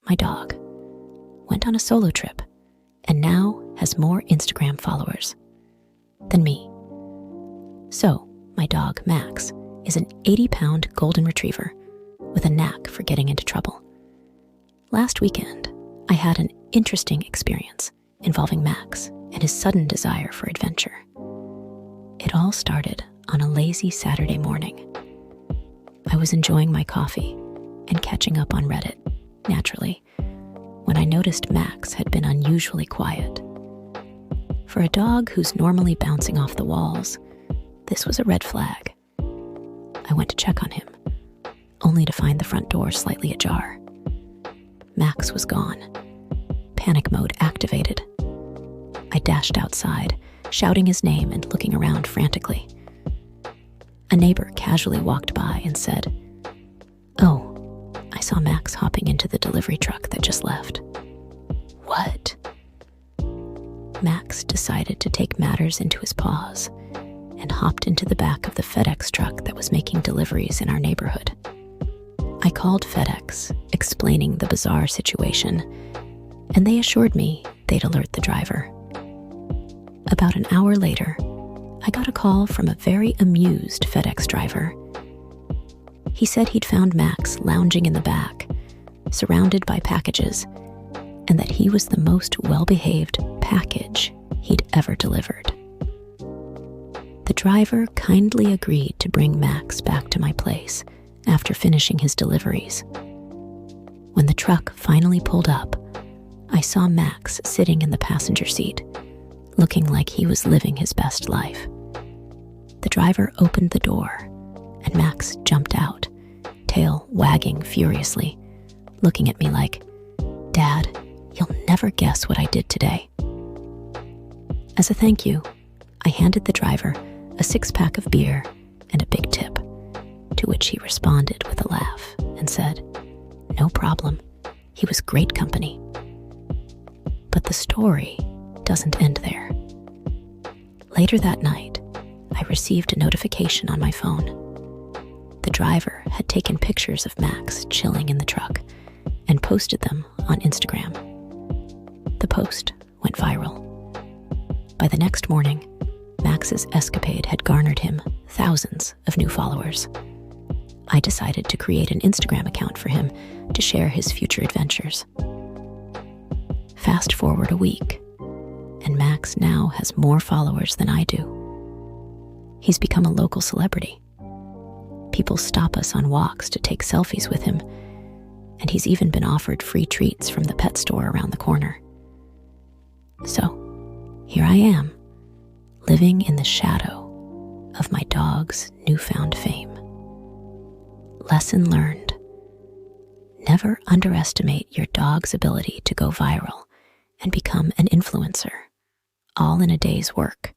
my dog, went on a solo trip and now has more Instagram followers than me. So, my dog, Max, is an 80-pound golden retriever with a knack for getting into trouble. Last weekend, I had an interesting experience involving Max and his sudden desire for adventure. It all started on a lazy Saturday morning. I was enjoying my coffee and catching up on Reddit, naturally, when I noticed Max had been unusually quiet. For a dog who's normally bouncing off the walls, this was a red flag. I went to check on him, only to find the front door slightly ajar. Max was gone. Panic mode activated. I dashed outside, shouting his name and looking around frantically. A neighbor casually walked by and said, "Oh, I saw Max hopping into the delivery truck that just left." What? Max decided to take matters into his paws and hopped into the back of the FedEx truck that was making deliveries in our neighborhood. I called FedEx, explaining the bizarre situation, and they assured me they'd alert the driver. About an hour later, I got a call from a very amused FedEx driver. He said he'd found Max lounging in the back, surrounded by packages, and that he was the most well-behaved package he'd ever delivered. The driver kindly agreed to bring Max back to my place after finishing his deliveries. When the truck finally pulled up, I saw Max sitting in the passenger seat, looking like he was living his best life. The driver opened the door, and Max jumped out, tail wagging furiously, looking at me like, "Dad, you'll never guess what I did today." As a thank you, I handed the driver a 6-pack of beer and a big tip, to which he responded with a laugh and said, "No problem, he was great company." But the story doesn't end there. Later that night, I received a notification on my phone. The driver had taken pictures of Max chilling in the truck and posted them on Instagram. The post went viral. By the next morning, Max's escapade had garnered him thousands of new followers. I decided to create an Instagram account for him to share his future adventures. Fast forward a week, and Max now has more followers than I do. He's become a local celebrity. People stop us on walks to take selfies with him, and he's even been offered free treats from the pet store around the corner. So, here I am, living in the shadow of my dog's newfound fame. Lesson learned: never underestimate your dog's ability to go viral and become an influencer, all in a day's work.